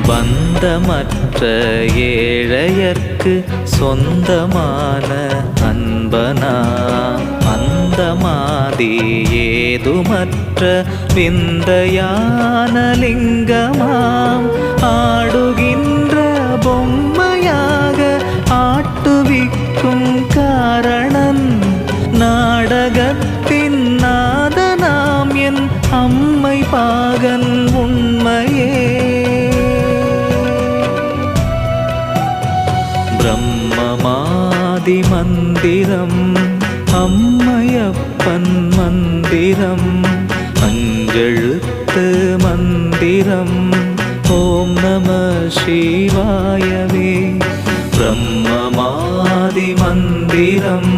பந்தமற்ற ஏழையர்க்கு சொந்தமான அன்பனா அந்தமாதி ஏதுமற்ற விந்தையான லிங்கமாம் ஆடுகின்ற பொம்மையாக ஆட்டுவிக்கும் காரணன் நாடகத்தின் நாதனாம் என் அம்மை பாகன் உண்மையே. பிரம்மமாதி மந்திரம் அம்மையப்பன் மந்திரம் அஞ்செழுத்து மந்திரம் ஓம் நம சிவாயவே. பிரம்மமாதி மந்திரம்